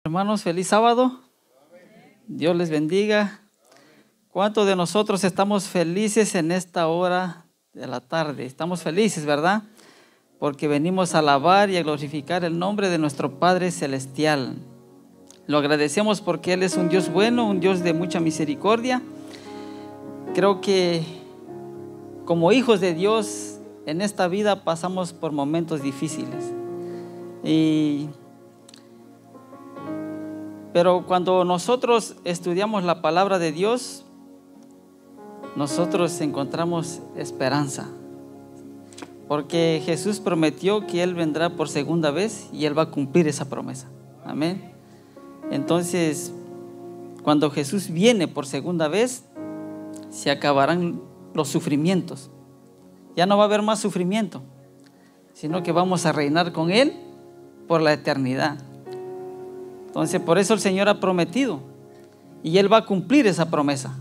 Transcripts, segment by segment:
Hermanos, feliz sábado. Dios les bendiga. ¿Cuántos de nosotros estamos felices en esta hora de la tarde? Estamos felices, ¿verdad? Porque venimos a alabar y a glorificar el nombre de nuestro Padre Celestial. Lo agradecemos porque Él es un Dios bueno, un Dios de mucha misericordia. Creo que como hijos de Dios en esta vida pasamos por momentos difíciles. Pero cuando nosotros estudiamos la palabra de Dios, nosotros encontramos esperanza. Porque Jesús prometió que Él vendrá por segunda vez y Él va a cumplir esa promesa. Amén. Entonces, cuando Jesús viene por segunda vez, se acabarán los sufrimientos. Ya no va a haber más sufrimiento, sino que vamos a reinar con Él por la eternidad. Entonces, por eso el Señor ha prometido y Él va a cumplir esa promesa.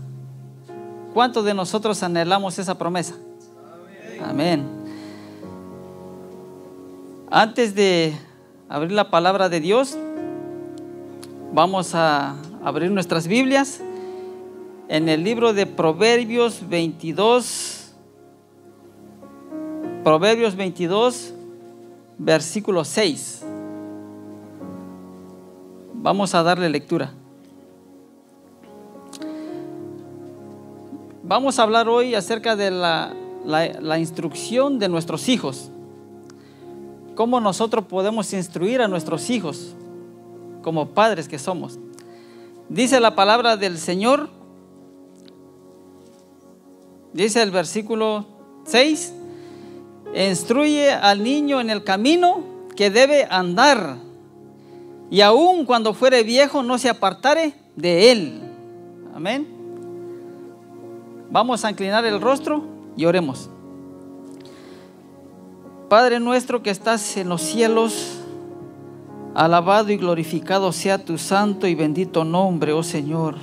¿Cuántos de nosotros anhelamos esa promesa? Amén. Antes de abrir la palabra de Dios, vamos a abrir nuestras Biblias en el libro de Proverbios 22, versículo 6. Vamos a darle lectura. Vamos a hablar hoy acerca de la instrucción de nuestros hijos. Cómo nosotros podemos instruir a nuestros hijos como padres que somos. Dice la palabra del Señor, dice el versículo 6: instruye al niño en el camino que debe andar, y aun cuando fuere viejo no se apartare de él. Amén. Vamos a inclinar el rostro y oremos. Padre nuestro que estás en los cielos, alabado y glorificado sea tu santo y bendito nombre, oh Señor.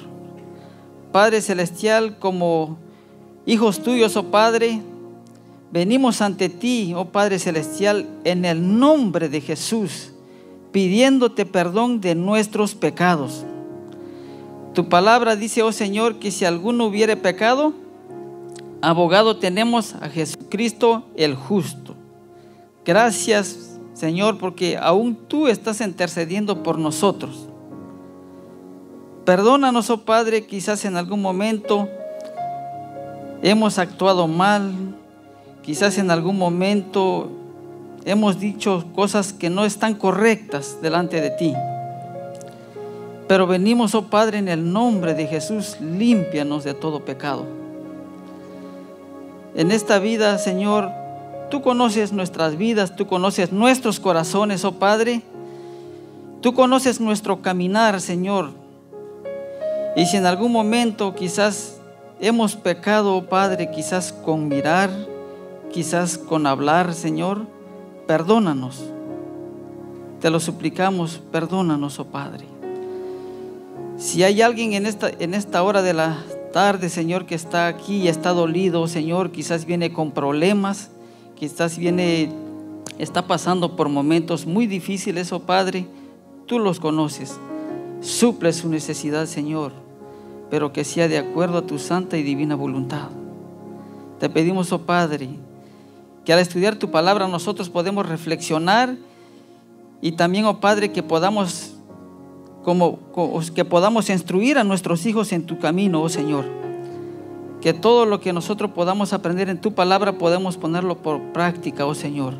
Padre celestial, como hijos tuyos, oh Padre, venimos ante ti, oh Padre celestial, en el nombre de Jesús, pidiéndote perdón de nuestros pecados. Tu palabra dice, oh Señor, que si alguno hubiere pecado, abogado tenemos a Jesucristo el justo. Gracias, Señor, porque aún tú estás intercediendo por nosotros. Perdónanos, oh Padre, quizás en algún momento hemos actuado mal, quizás en algún momento hemos dicho cosas que no están correctas delante de ti. Pero venimos, oh Padre, en el nombre de Jesús, límpianos de todo pecado. En esta vida, Señor, tú conoces nuestras vidas, tú conoces nuestros corazones, oh Padre. Tú conoces nuestro caminar, Señor. Y si en algún momento quizás hemos pecado, oh Padre, quizás con mirar, quizás con hablar, Señor, perdónanos. Te lo suplicamos, perdónanos, oh Padre. Si hay alguien en esta hora de la tarde, Señor, que está aquí y está dolido, Señor, quizás viene con problemas, quizás está pasando por momentos muy difíciles, oh Padre, tú los conoces. Suple su necesidad, Señor, pero que sea de acuerdo a tu santa y divina voluntad. Te pedimos, oh Padre, que al estudiar tu palabra nosotros podemos reflexionar y también, oh Padre, que podamos instruir a nuestros hijos en tu camino, oh Señor. Que todo lo que nosotros podamos aprender en tu palabra podemos ponerlo por práctica, oh Señor.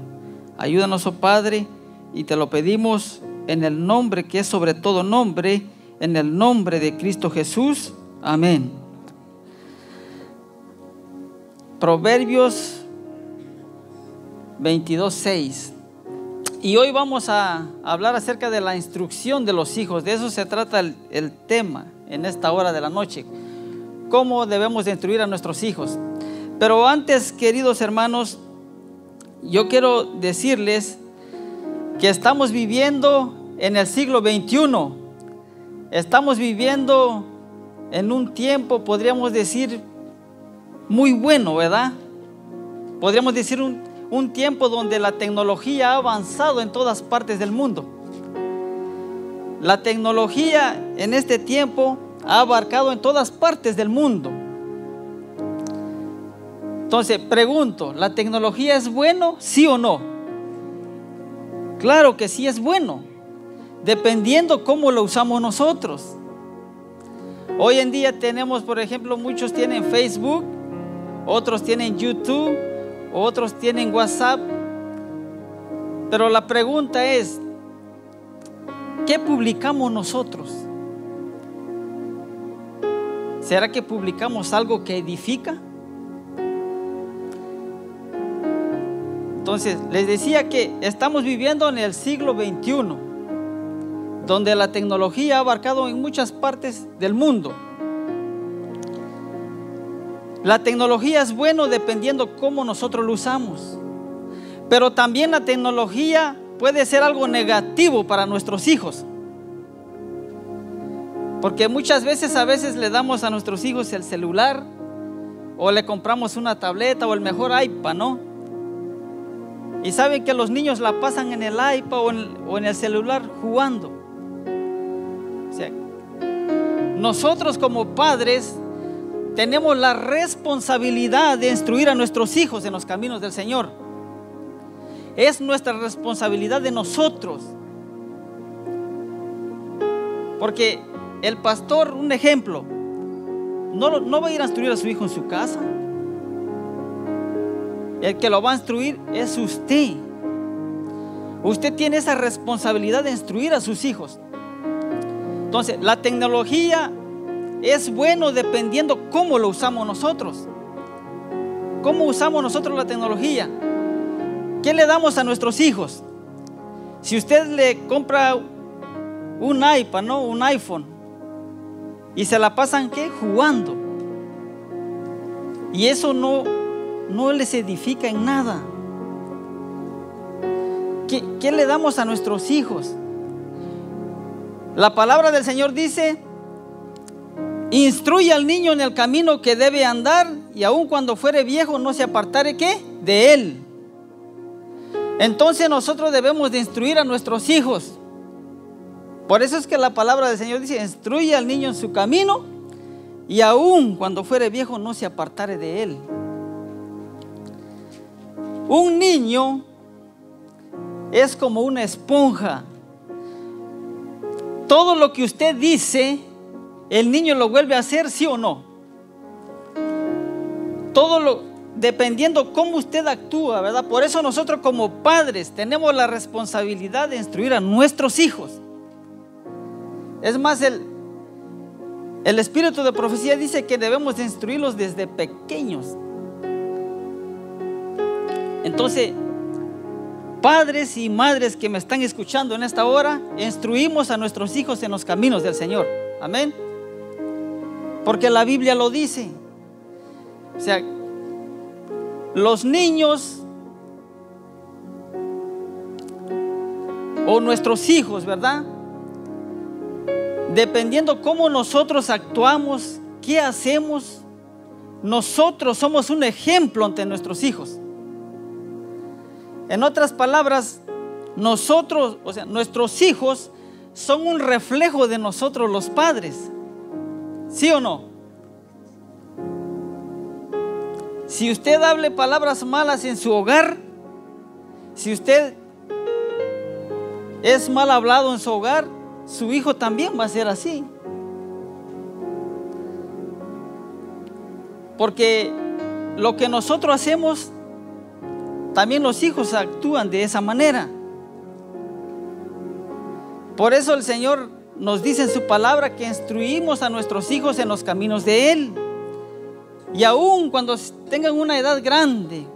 Ayúdanos, oh Padre, y te lo pedimos en el nombre que es sobre todo nombre, en el nombre de Cristo Jesús. Amén. Proverbios 22:6. Y hoy vamos a hablar acerca de la instrucción de los hijos. De eso se trata el tema en esta hora de la noche. Cómo debemos de instruir a nuestros hijos. Pero antes, queridos hermanos, yo quiero decirles que estamos viviendo en el siglo XXI. Estamos viviendo en un tiempo, podríamos decir, muy bueno, ¿verdad? Podríamos decir un tiempo donde la tecnología ha avanzado en todas partes del mundo. La tecnología en este tiempo ha abarcado en todas partes del mundo. Entonces, pregunto, ¿la tecnología es bueno, sí o no? Claro que sí es bueno, dependiendo cómo lo usamos nosotros. Hoy en día tenemos, por ejemplo, muchos tienen Facebook, otros tienen YouTube, otros tienen WhatsApp. Pero la pregunta es, ¿qué publicamos nosotros? ¿Será que publicamos algo que edifica? Entonces, les decía que estamos viviendo en el siglo XXI, donde la tecnología ha abarcado en muchas partes del mundo. La tecnología es bueno dependiendo cómo nosotros lo usamos, pero también la tecnología puede ser algo negativo para nuestros hijos, porque muchas veces le damos a nuestros hijos el celular, o le compramos una tableta o el mejor iPad, ¿no? Y saben que los niños la pasan en el iPad o en el celular jugando. O sea, nosotros como padres tenemos la responsabilidad de instruir a nuestros hijos en los caminos del Señor. Es nuestra responsabilidad de nosotros. Porque el pastor, un ejemplo, no va a ir a instruir a su hijo en su casa. El que lo va a instruir es usted. Usted tiene esa responsabilidad de instruir a sus hijos. Entonces, la tecnología es bueno dependiendo cómo lo usamos nosotros. ¿Cómo usamos nosotros la tecnología? ¿Qué le damos a nuestros hijos? Si usted le compra un iPad, ¿no? Un iPhone, y se la pasan, ¿qué? Jugando. Y eso no les edifica en nada. ¿Qué le damos a nuestros hijos? La palabra del Señor dice: instruye al niño en el camino que debe andar, y aun cuando fuere viejo no se apartare, ¿qué? De él. Entonces nosotros debemos de instruir a nuestros hijos. Por eso es que la palabra del Señor dice: instruye al niño en su camino, y aun cuando fuere viejo no se apartare de él. Un niño es como una esponja. Todo lo que usted dice, el niño lo vuelve a hacer, ¿sí o no? Dependiendo cómo usted actúa, ¿verdad? Por eso nosotros como padres tenemos la responsabilidad de instruir a nuestros hijos. Es más, el espíritu de profecía dice que debemos de instruirlos desde pequeños. Entonces, padres y madres que me están escuchando en esta hora, instruimos a nuestros hijos en los caminos del Señor. Amén. Porque la Biblia lo dice. O sea, los niños o nuestros hijos, ¿verdad? Dependiendo cómo nosotros actuamos, qué hacemos, nosotros somos un ejemplo ante nuestros hijos. En otras palabras, nosotros, o sea, nuestros hijos son un reflejo de nosotros los padres. ¿Sí o no? Si usted hable palabras malas en su hogar, si usted es mal hablado en su hogar, su hijo también va a ser así. Porque lo que nosotros hacemos, también los hijos actúan de esa manera. Por eso el Señor nos dice en su palabra que instruimos a nuestros hijos en los caminos de Él. Y aún cuando tengan una edad grande,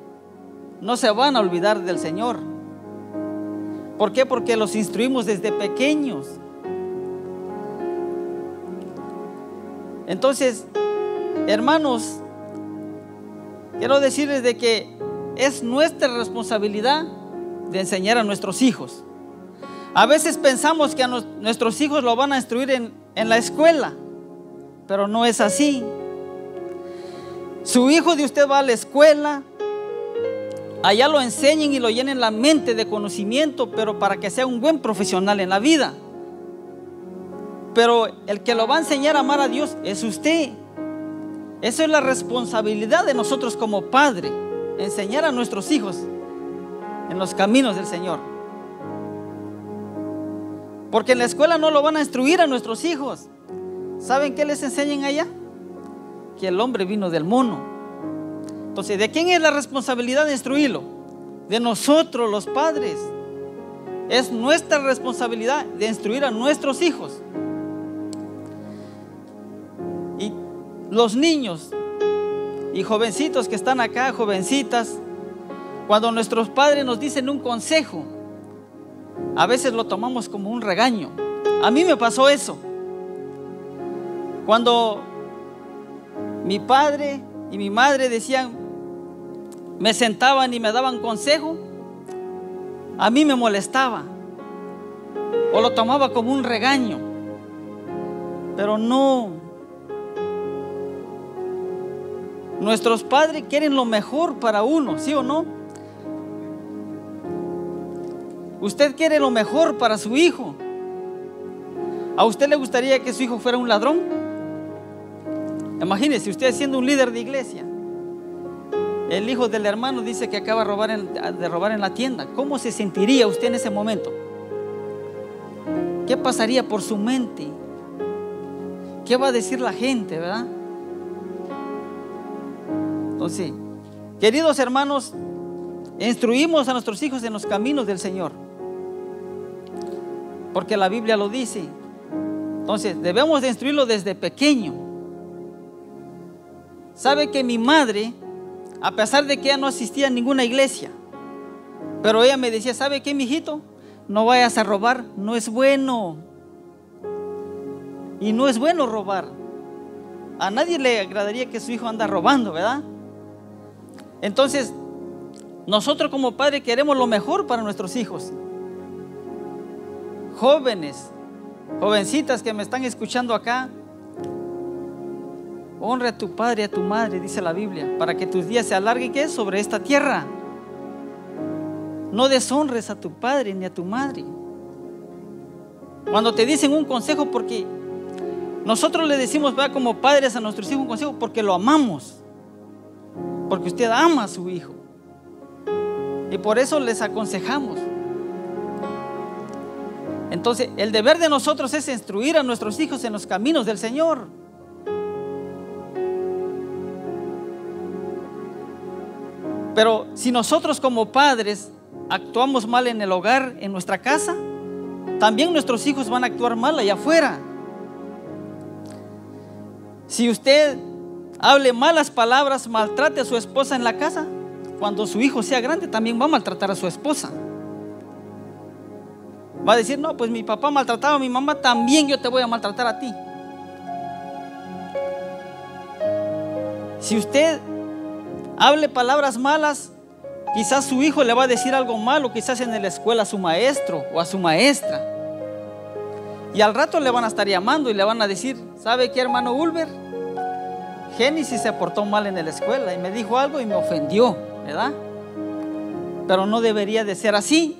no se van a olvidar del Señor. ¿Por qué? Porque los instruimos desde pequeños. Entonces, hermanos, quiero decirles de que es nuestra responsabilidad de enseñar a nuestros hijos. A veces pensamos que a nuestros hijos lo van a instruir en la escuela, pero no es así. Su hijo de usted va a la escuela, allá lo enseñen y lo llenen la mente de conocimiento, pero para que sea un buen profesional en la vida. pero el que lo va a enseñar a amar a Dios es usted. Esa es la responsabilidad de nosotros como padre, enseñar a nuestros hijos en los caminos del Señor. Porque en la escuela no lo van a instruir a nuestros hijos. ¿Saben qué les enseñan allá? Que el hombre vino del mono. Entonces, ¿de quién es la responsabilidad de instruirlo? De nosotros, los padres. Es nuestra responsabilidad de instruir a nuestros hijos. Y los niños y jovencitos que están acá, jovencitas, cuando nuestros padres nos dicen un consejo, a veces lo tomamos como un regaño. A mí me pasó eso. Cuando mi padre y mi madre decían, me sentaban y me daban consejo, a mí me molestaba o lo tomaba como un regaño. Pero no. Nuestros padres quieren lo mejor para uno, ¿sí o no? Usted quiere lo mejor para su hijo. ¿A usted le gustaría que su hijo fuera un ladrón? Imagínese, usted siendo un líder de iglesia, el hijo del hermano dice que acaba de robar en la tienda. ¿Cómo se sentiría usted en ese momento? ¿Qué pasaría por su mente? ¿Qué va a decir la gente, verdad? Entonces, queridos hermanos, instruimos a nuestros hijos en los caminos del Señor, porque la Biblia lo dice. Entonces, debemos de instruirlo desde pequeño. Sabe que mi madre, a pesar de que ella no asistía a ninguna iglesia, pero ella me decía, ¿sabe qué, mijito? No vayas a robar, no es bueno. Y no es bueno robar. A nadie le agradaría que su hijo anda robando, ¿verdad? Entonces, nosotros como padres queremos lo mejor para nuestros hijos. Jóvenes, jovencitas que me están escuchando acá, honra a tu padre y a tu madre, dice la Biblia, para que tus días se alarguen, ¿qué? Sobre esta tierra. No deshonres a tu padre ni a tu madre. Cuando te dicen un consejo, porque nosotros le decimos, ¿verdad?, como padres a nuestros hijos un consejo, porque lo amamos, porque usted ama a su hijo, y por eso les aconsejamos. Entonces, el deber de nosotros es instruir a nuestros hijos en los caminos del Señor. Pero si nosotros como padres actuamos mal en el hogar, en nuestra casa, también nuestros hijos van a actuar mal allá afuera. Si usted hable malas palabras, maltrate a su esposa en la casa, cuando su hijo sea grande también va a maltratar a su esposa. Va a decir, no, pues mi papá maltrataba a mi mamá, también yo te voy a maltratar a ti. Si usted hable palabras malas, quizás su hijo le va a decir algo malo, quizás en la escuela a su maestro o a su maestra. Y al rato le van a estar llamando y le van a decir, ¿sabe qué, hermano Ulber? Génesis se portó mal en la escuela y me dijo algo y me ofendió, ¿verdad? Pero no debería de ser así.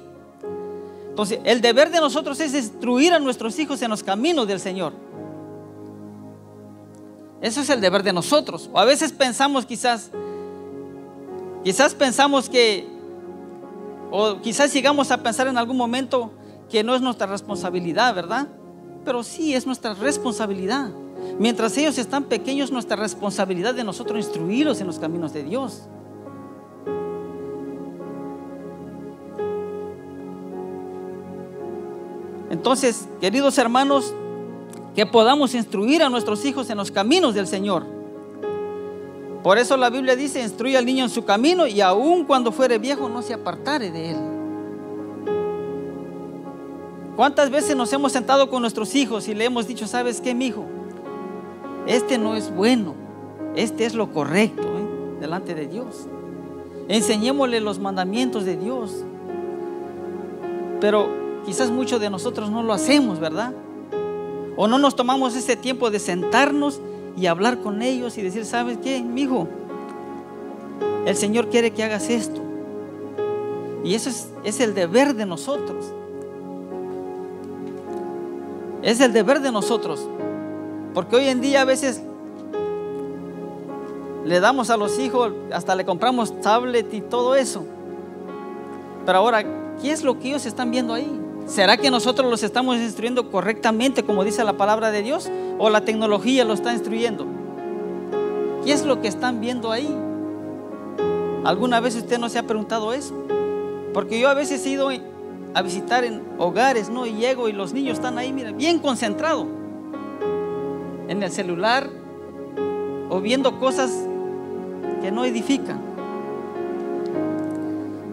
Entonces, el deber de nosotros es instruir a nuestros hijos en los caminos del Señor. Eso es el deber de nosotros. O a veces pensamos quizás pensamos que, o quizás llegamos a pensar en algún momento que no es nuestra responsabilidad, ¿verdad? Pero sí es nuestra responsabilidad. Mientras ellos están pequeños, nuestra responsabilidad de nosotros instruirlos en los caminos de Dios. Entonces, queridos hermanos, que podamos instruir a nuestros hijos en los caminos del Señor. Por eso la Biblia dice, instruye al niño en su camino y aun cuando fuere viejo no se apartare de él. ¿Cuántas veces nos hemos sentado con nuestros hijos y le hemos dicho, ¿sabes qué, mijo? Este no es bueno, este es lo correcto, delante de Dios. Enseñémosle los mandamientos de Dios. Pero quizás muchos de nosotros no lo hacemos, ¿verdad? O no nos tomamos ese tiempo de sentarnos y hablar con ellos y decir, ¿sabes qué, mijo? El Señor quiere que hagas esto. Y eso es el deber de nosotros. Es el deber de nosotros, porque hoy en día a veces le damos a los hijos, hasta le compramos tablet y todo eso. Pero ahora, ¿qué es lo que ellos están viendo ahí? ¿Será que nosotros los estamos instruyendo correctamente como dice la palabra de Dios? ¿O la tecnología lo está instruyendo? ¿Qué es lo que están viendo ahí? ¿Alguna vez usted no se ha preguntado eso? Porque yo a veces he ido a visitar en hogares, ¿no? Y llego y los niños están ahí, mira, bien concentrados en el celular o viendo cosas que no edifican.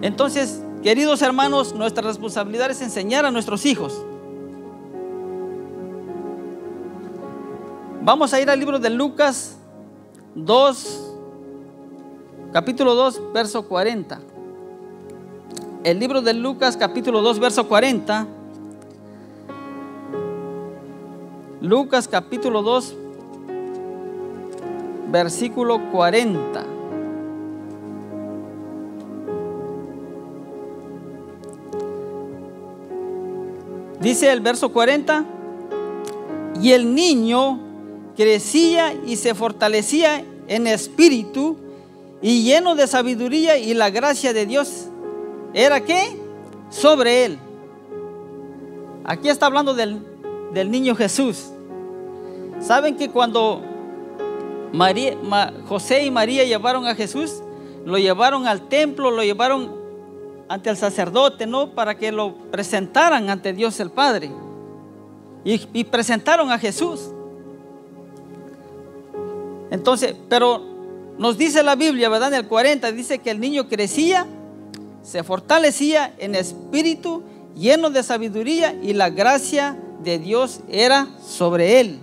Entonces, queridos hermanos, nuestra responsabilidad es enseñar a nuestros hijos. Vamos a ir al libro de Lucas 2, capítulo 2, verso 40. El libro de Lucas, capítulo 2, verso 40. Lucas, capítulo 2, versículo 40. Dice el verso 40: y el niño crecía y se fortalecía en espíritu y lleno de sabiduría, y la gracia de Dios era ¿qué? Sobre él. Aquí está hablando del niño Jesús. ¿Saben que cuando José y María llevaron a Jesús, lo llevaron al templo, lo llevaron ante el sacerdote, ¿no? Para que lo presentaran ante Dios el Padre, y presentaron a Jesús. Entonces, pero nos dice la Biblia, ¿verdad? En el 40 dice que el niño crecía, se fortalecía en espíritu, lleno de sabiduría, y la gracia de Dios era sobre él.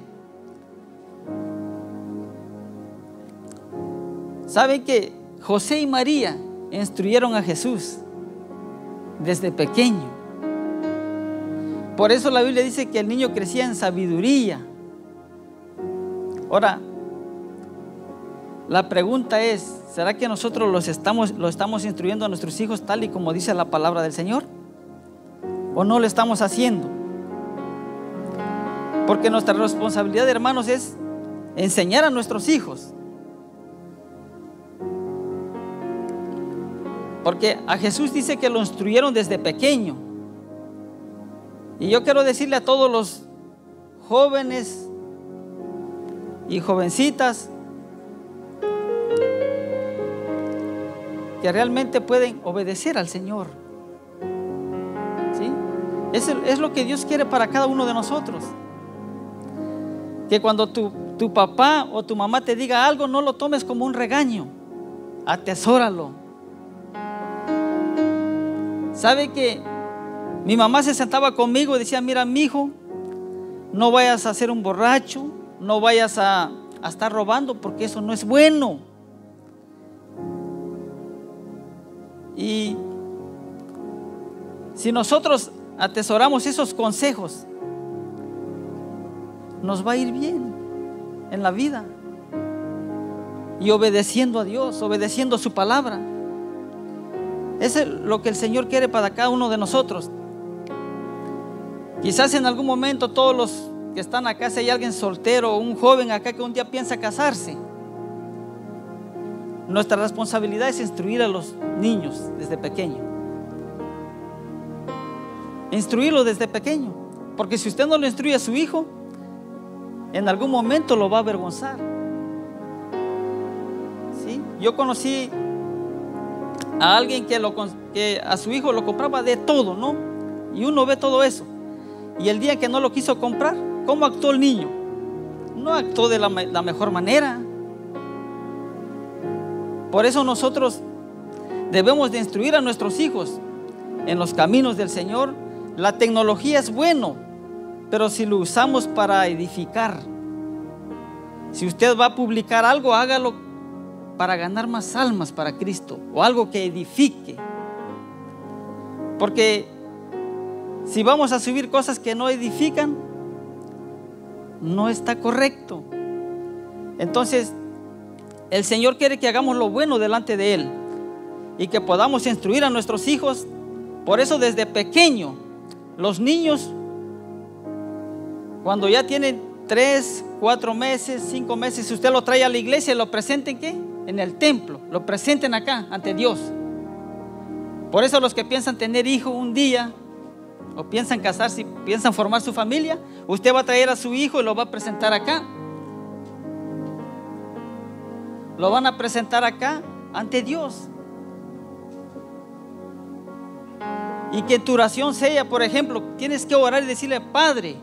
¿Saben que José y María instruyeron a Jesús desde pequeño? Por eso la Biblia dice que el niño crecía en sabiduría. Ahora, la pregunta es, ¿será que nosotros lo estamos instruyendo a nuestros hijos tal y como dice la palabra del Señor? ¿O no lo estamos haciendo? Porque nuestra responsabilidad, hermanos, es enseñar a nuestros hijos. Porque a Jesús dice que lo instruyeron desde pequeño. Y yo quiero decirle a todos los jóvenes y jovencitas que realmente pueden obedecer al Señor. ¿Sí? Es lo que Dios quiere para cada uno de nosotros. Que cuando tu papá o tu mamá te diga algo, no lo tomes como un regaño. Atesóralo. ¿Sabe que mi mamá se sentaba conmigo y decía: mira, mijo, no vayas a ser un borracho, no vayas a estar robando, porque eso no es bueno? Y si nosotros atesoramos esos consejos, nos va a ir bien en la vida, y obedeciendo a Dios, obedeciendo su palabra. Eso es lo que el Señor quiere para cada uno de nosotros. Quizás en algún momento todos los que están acá, si hay alguien soltero o un joven acá que un día piensa casarse, nuestra responsabilidad es instruir a los niños desde pequeño. Instruirlo desde pequeño, porque si usted no lo instruye a su hijo, en algún momento lo va a avergonzar. ¿Sí? Yo conocí a alguien que a su hijo lo compraba de todo, ¿no? Y uno ve todo eso. Y el día que no lo quiso comprar, ¿cómo actuó el niño? No actuó de la mejor manera. Por eso nosotros debemos de instruir a nuestros hijos en los caminos del Señor. La tecnología es bueno, pero si lo usamos para edificar. Si usted va a publicar algo, hágalo para ganar más almas para Cristo, o algo que edifique. Porque si vamos a subir cosas que no edifican, no está correcto. Entonces, el Señor quiere que hagamos lo bueno delante de Él y que podamos instruir a nuestros hijos. Por eso desde pequeño los niños Cuando ya tiene 3, 4 meses, 5 meses, si usted lo trae a la iglesia, lo presenten ¿qué? En el templo, lo presenten acá ante Dios. Por eso los que piensan tener hijo un día, o piensan casarse, piensan formar su familia, usted va a traer a su hijo y lo va a presentar acá. Lo van a presentar acá ante Dios. Y que tu oración sea, por ejemplo, tienes que orar y decirle: Padre,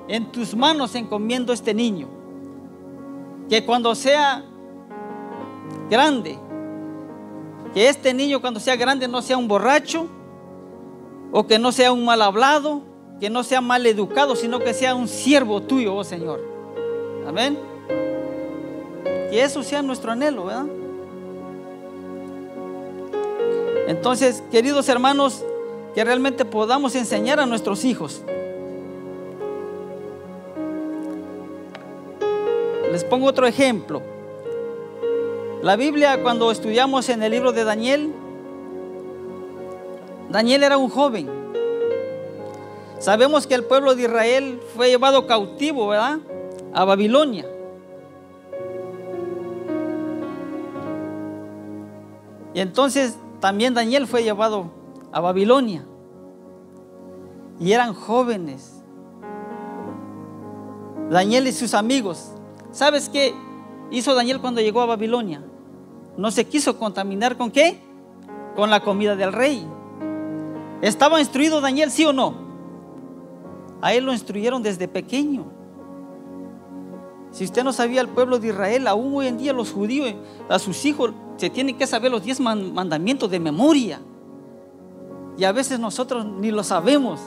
en tus manos encomiendo este niño, que cuando sea grande, que este niño cuando sea grande no sea un borracho, o que no sea un mal hablado, que no sea mal educado, sino que sea un siervo tuyo, oh Señor. Amén. Que eso sea nuestro anhelo, ¿verdad? Entonces, queridos hermanos, que realmente podamos enseñar a nuestros hijos. Les pongo otro ejemplo. La Biblia, cuando estudiamos en el libro de Daniel, Daniel era un joven. Sabemos que el pueblo de Israel fue llevado cautivo, ¿verdad?, a Babilonia. Y entonces también Daniel fue llevado a Babilonia. Y eran jóvenes. Daniel y sus amigos. ¿Sabes qué hizo Daniel cuando llegó a Babilonia? No se quiso contaminar ¿con qué? Con la comida del rey. ¿Estaba instruido Daniel, sí o no? A él lo instruyeron desde pequeño. Si usted no sabía, el pueblo de Israel, aún hoy en día los judíos, a sus hijos se tienen que saber los 10 mandamientos de memoria. Y a veces nosotros ni lo sabemos.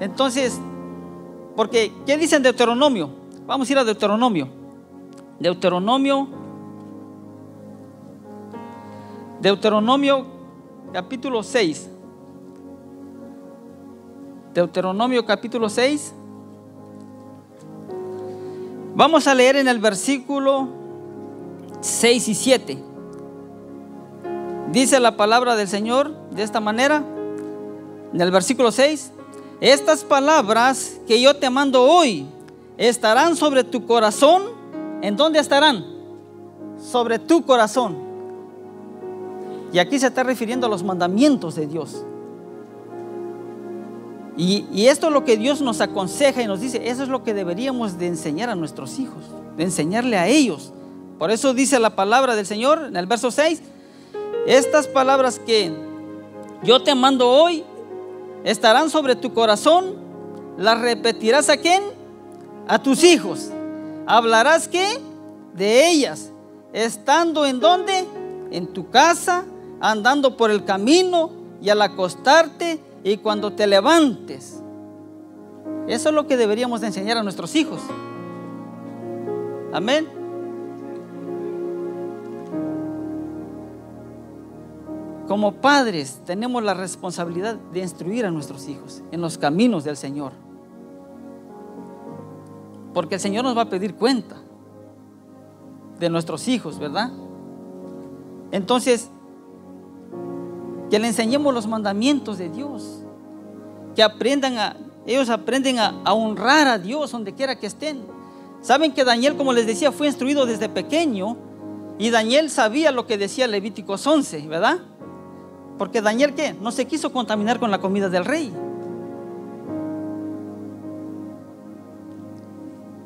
Entonces, porque ¿qué dice en Deuteronomio? Vamos a ir a Deuteronomio. Deuteronomio capítulo 6. Deuteronomio capítulo 6. Vamos a leer en el versículo 6 y 7. Dice la palabra del Señor de esta manera, en el versículo 6: estas palabras que yo te mando hoy estarán sobre tu corazón. ¿En dónde estarán? Sobre tu corazón. Y aquí se está refiriendo a los mandamientos de Dios. Y esto es lo que Dios nos aconseja y nos dice: eso es lo que deberíamos de enseñar a nuestros hijos, de enseñarle a ellos. Por eso dice la palabra del Señor en el verso 6: estas palabras que yo te mando hoy estarán sobre tu corazón. Las repetirás ¿a quién? A tus hijos. Hablarás ¿qué? De ellas, estando ¿en dónde? En tu casa, andando por el camino y al acostarte y cuando te levantes. Eso es lo que deberíamos de enseñar a nuestros hijos. Amén. Como padres tenemos la responsabilidad de instruir a nuestros hijos en los caminos del Señor, porque el Señor nos va a pedir cuenta de nuestros hijos, ¿verdad? Entonces, que le enseñemos los mandamientos de Dios, que ellos aprenden a honrar a Dios donde quiera que estén. Saben que Daniel, como les decía, fue instruido desde pequeño, y Daniel sabía lo que decía Levíticos 11, ¿verdad? Porque Daniel, ¿qué? No se quiso contaminar con la comida del rey.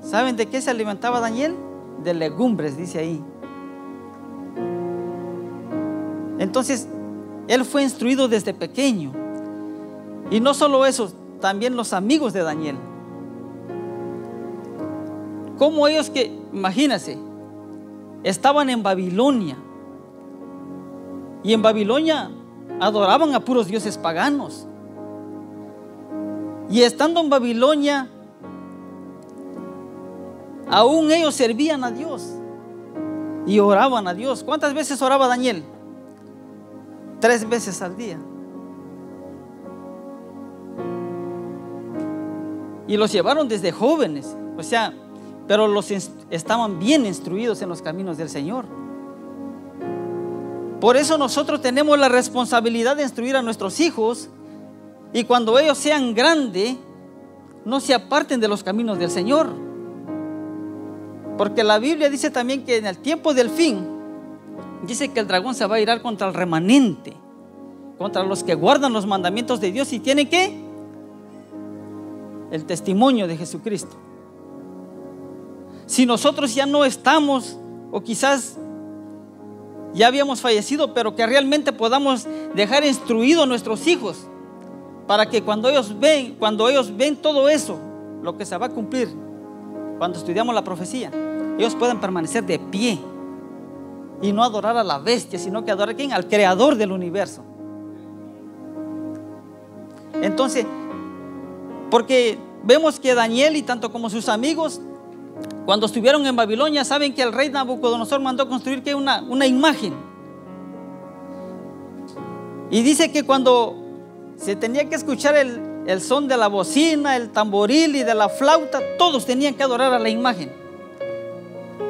¿Saben de qué se alimentaba Daniel? De legumbres, dice ahí. Entonces, él fue instruido desde pequeño. Y no solo eso, también los amigos de Daniel. Como ellos que, imagínense, estaban en Babilonia. Y en Babilonia adoraban a puros dioses paganos. Y estando en Babilonia, aún ellos servían a Dios y oraban a Dios. ¿Cuántas veces oraba Daniel? 3 veces al día. Y los llevaron desde jóvenes, o sea, pero estaban bien instruidos en los caminos del Señor. Por eso nosotros tenemos la responsabilidad de instruir a nuestros hijos Y cuando ellos sean grandes, no se aparten de los caminos del Señor. Porque la Biblia dice también que en el tiempo del fin, dice que el dragón se va a irar contra el remanente, contra los que guardan los mandamientos de Dios y tienen ¿qué? El testimonio de Jesucristo. Si nosotros ya no estamos, o quizás ya habíamos fallecido, pero que realmente podamos dejar instruidos a nuestros hijos, para que cuando ellos ven todo eso, lo que se va a cumplir, cuando estudiamos la profecía, ellos puedan permanecer de pie y no adorar a la bestia, sino que adorar ¿a quién? Al creador del universo. Entonces, porque vemos que Daniel y tanto como sus amigos, cuando estuvieron en Babilonia, saben que el rey Nabucodonosor mandó construir ¿qué? Una imagen. Y dice que cuando se tenía que escuchar el son de la bocina, el tamboril y de la flauta, todos tenían que adorar a la imagen.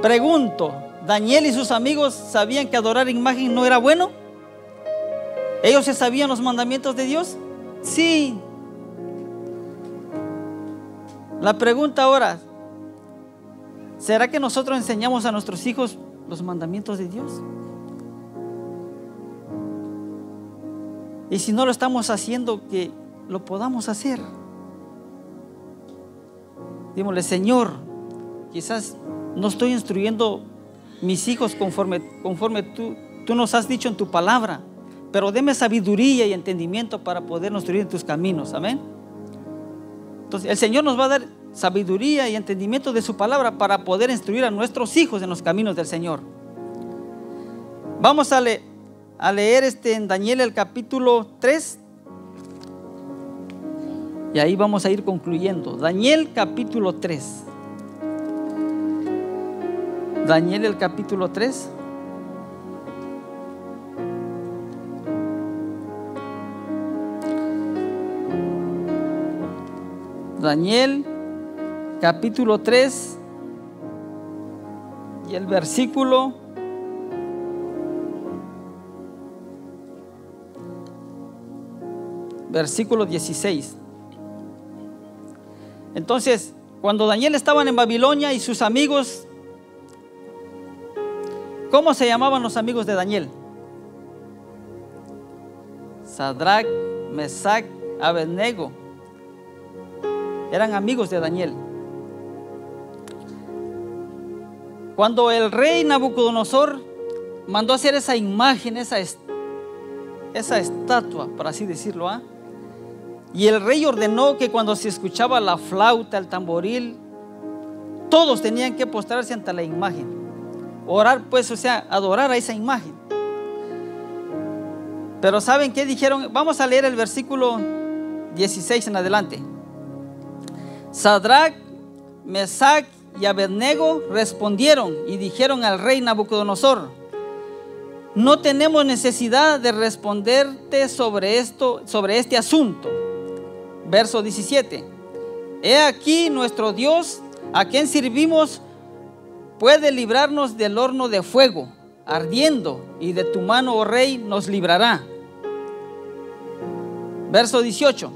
Pregunto, ¿Daniel y sus amigos sabían que adorar a imagen no era bueno? ¿Ellos se sabían los mandamientos de Dios? Sí. La pregunta ahora, ¿será que nosotros enseñamos a nuestros hijos los mandamientos de Dios? Y si no lo estamos haciendo, que lo podamos hacer. Dímosle, Señor, quizás no estoy instruyendo mis hijos conforme tú nos has dicho en tu palabra, pero deme sabiduría y entendimiento para poder instruir en tus caminos. Amén. Entonces el Señor nos va a dar sabiduría y entendimiento de su palabra para poder instruir a nuestros hijos en los caminos del Señor. Vamos a leer en Daniel el capítulo 3, y ahí vamos a ir concluyendo. Daniel capítulo 3. Daniel el capítulo 3. Daniel capítulo 3 y el versículo 16. Entonces, cuando Daniel estaba en Babilonia y sus amigos, ¿cómo se llamaban los amigos de Daniel? Sadrach, Mesach, Abednego. Eran amigos de Daniel. Cuando el rey Nabucodonosor mandó hacer esa imagen, esa estatua, por así decirlo, y el rey ordenó que cuando se escuchaba la flauta, el tamboril, todos tenían que postrarse ante la imagen, orar pues, o sea, adorar a esa imagen. Pero ¿saben qué dijeron? Vamos a leer el versículo 16 en adelante. Sadrach, Mesach y Abednego respondieron y dijeron al rey Nabucodonosor: no tenemos necesidad de responderte sobre este asunto. Verso 17. He aquí nuestro Dios, a quien servimos, puede librarnos del horno de fuego ardiendo, y de tu mano, oh rey, nos librará. Verso 18.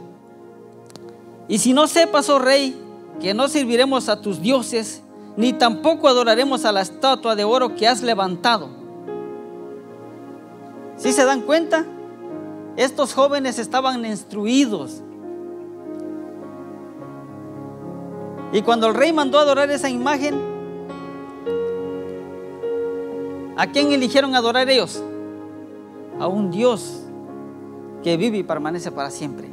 Y si no sepas, oh rey, que no serviremos a tus dioses, ni tampoco adoraremos a la estatua de oro que has levantado. ¿Sí se dan cuenta? Estos jóvenes estaban instruidos. Y cuando el rey mandó a adorar esa imagen, ¿a quién eligieron adorar ellos? A un Dios que vive y permanece para siempre.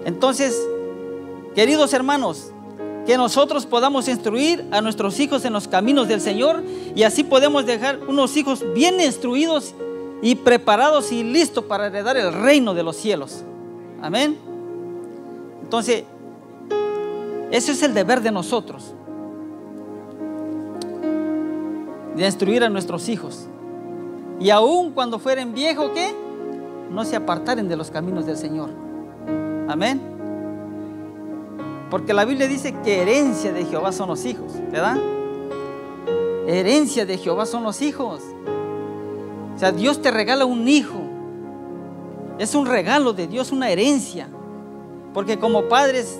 Entonces, queridos hermanos, que nosotros podamos instruir a nuestros hijos en los caminos del Señor, y así podemos dejar unos hijos bien instruidos y preparados y listos para heredar el reino de los cielos. Amén. Entonces, ese es el deber de nosotros, de instruir a nuestros hijos, y aun cuando fueren viejos, ¿qué? No se apartaren de los caminos del Señor. Amén. Porque la Biblia dice que herencia de Jehová son los hijos, ¿verdad? Herencia de Jehová son los hijos. O sea, Dios te regala un hijo Es un regalo de Dios, una herencia. Porque como padres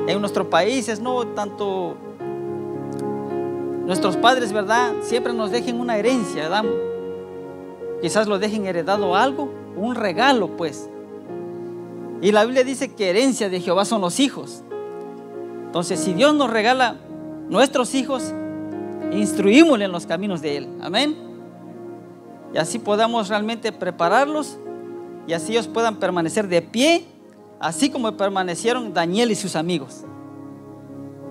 en nuestros países, no tanto nuestros padres, ¿verdad? Siempre nos dejen una herencia, ¿verdad? Quizás lo dejen heredado algo, un regalo, pues. Y la Biblia dice que herencia de Jehová son los hijos. Entonces, si Dios nos regala nuestros hijos, instruímosle en los caminos de Él. Amén. Y así podamos realmente prepararlos y así ellos puedan permanecer de pie, así como permanecieron Daniel y sus amigos.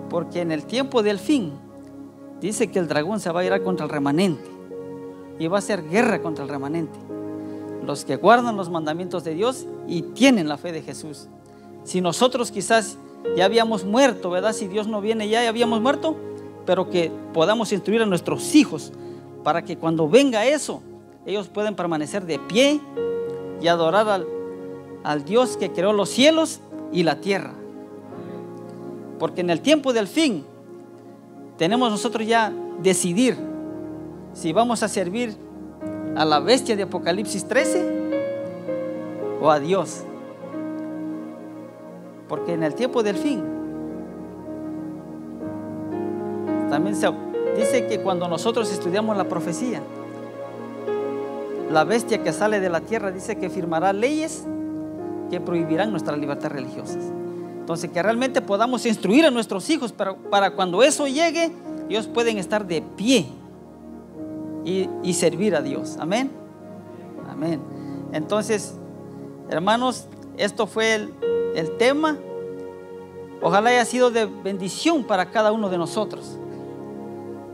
Porque en el tiempo del fin dice que el dragón se va a ir contra el remanente y va a hacer guerra contra el remanente, los que guardan los mandamientos de Dios y tienen la fe de Jesús. Si nosotros quizás ya habíamos muerto, ¿verdad? Si Dios no viene ya habíamos muerto, pero que podamos instruir a nuestros hijos para que cuando venga eso, ellos puedan permanecer de pie y adorar al Dios que creó los cielos y la tierra. Porque en el tiempo del fin tenemos nosotros ya decidir si vamos a servir a la bestia de Apocalipsis 13 o a Dios. Porque en el tiempo del fin también se dice que cuando nosotros estudiamos la profecía, la bestia que sale de la tierra dice que firmará leyes que prohibirán nuestras libertades religiosas. Entonces, que realmente podamos instruir a nuestros hijos para cuando eso llegue, ellos pueden estar de pie y servir a Dios. Amén. Amén. Entonces, hermanos, esto fue el tema. Ojalá haya sido de bendición para cada uno de nosotros,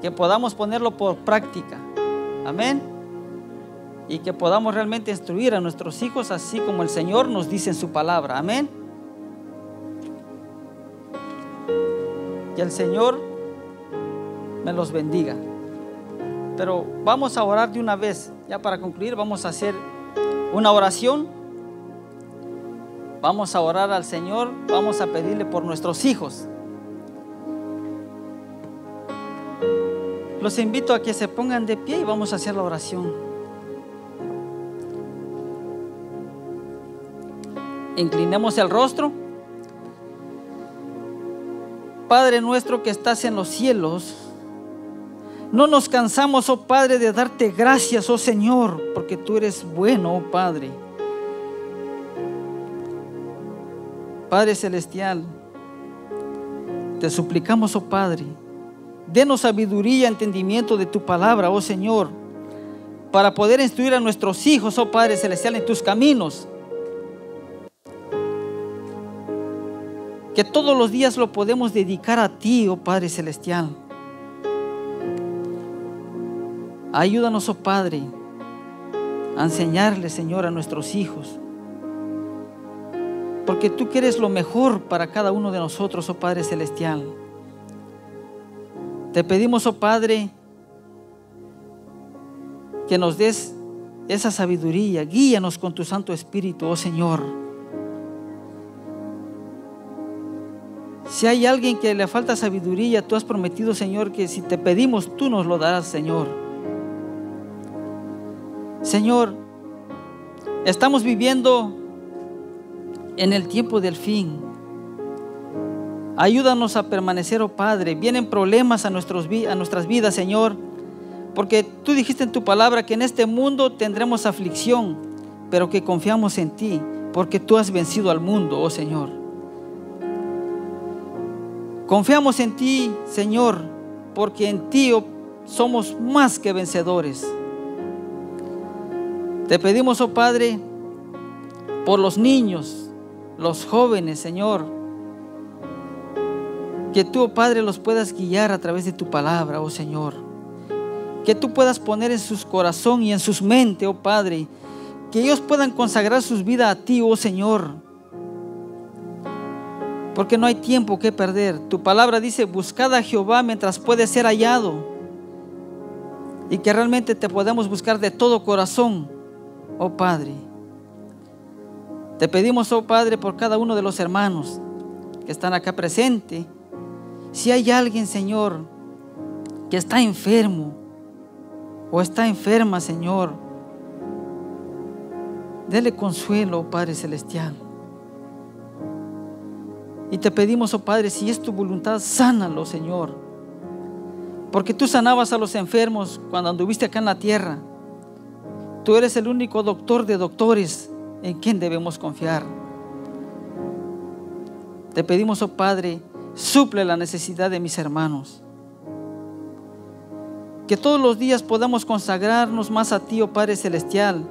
que podamos ponerlo por práctica. Amén. Y que podamos realmente instruir a nuestros hijos así como el Señor nos dice en su palabra. Amén. Que el Señor me los bendiga. Pero vamos a orar de una vez. Ya para concluir vamos a hacer una oración. Vamos a orar al Señor. Vamos a pedirle por nuestros hijos. Los invito a que se pongan de pie y vamos a hacer la oración. Inclinemos el rostro. Padre nuestro que estás en los cielos, no nos cansamos, oh Padre, de darte gracias, oh Señor, porque tú eres bueno, oh Padre. Padre celestial, te suplicamos, oh Padre, denos sabiduría y entendimiento de tu palabra, oh Señor, para poder instruir a nuestros hijos, oh Padre celestial, en tus caminos. Que todos los días lo podemos dedicar a ti, oh Padre celestial. Ayúdanos, oh Padre, a enseñarle, Señor, a nuestros hijos. Porque tú quieres lo mejor para cada uno de nosotros, oh Padre celestial. Te pedimos, oh Padre, que nos des esa sabiduría. Guíanos con tu Santo Espíritu, oh Señor. Si hay alguien que le falta sabiduría, tú has prometido, Señor, que si te pedimos, tú nos lo darás, Señor. Señor, estamos viviendo en el tiempo del fin. Ayúdanos a permanecer, oh Padre. Vienen problemas a nuestras vidas, Señor, porque tú dijiste en tu palabra que en este mundo tendremos aflicción, pero que confiamos en ti, porque tú has vencido al mundo, oh Señor. Confiamos en ti, Señor, porque en ti somos más que vencedores. Te pedimos, oh Padre, por los niños, los jóvenes, Señor, que tú, oh Padre, los puedas guiar a través de tu palabra, oh Señor. Que tú puedas poner en sus corazón y en sus mentes, oh Padre, que ellos puedan consagrar sus vidas a ti, oh Señor. Porque no hay tiempo que perder. Tu palabra dice: buscad a Jehová mientras puede ser hallado. Y que realmente te podamos buscar de todo corazón, oh Padre. Te pedimos, oh Padre, por cada uno de los hermanos que están acá presentes. Si hay alguien, Señor, que está enfermo o está enferma, Señor, Dele consuelo, oh Padre celestial. Y te pedimos, oh Padre, si es tu voluntad, sánalo, Señor. Porque tú sanabas a los enfermos cuando anduviste acá en la tierra. Tú eres el único doctor de doctores en quien debemos confiar. Te pedimos, oh Padre, suple la necesidad de mis hermanos. Que todos los días podamos consagrarnos más a ti, oh Padre celestial.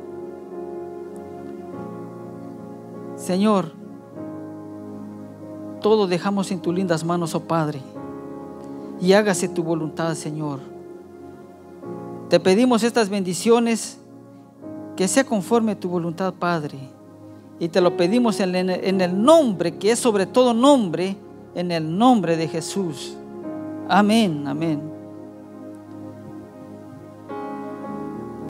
Señor, todo dejamos en tus lindas manos, oh Padre, y hágase tu voluntad, Señor. Te pedimos estas bendiciones, que sea conforme a tu voluntad, Padre, y te lo pedimos en el nombre que es sobre todo nombre, en el nombre de Jesús. Amén, amén.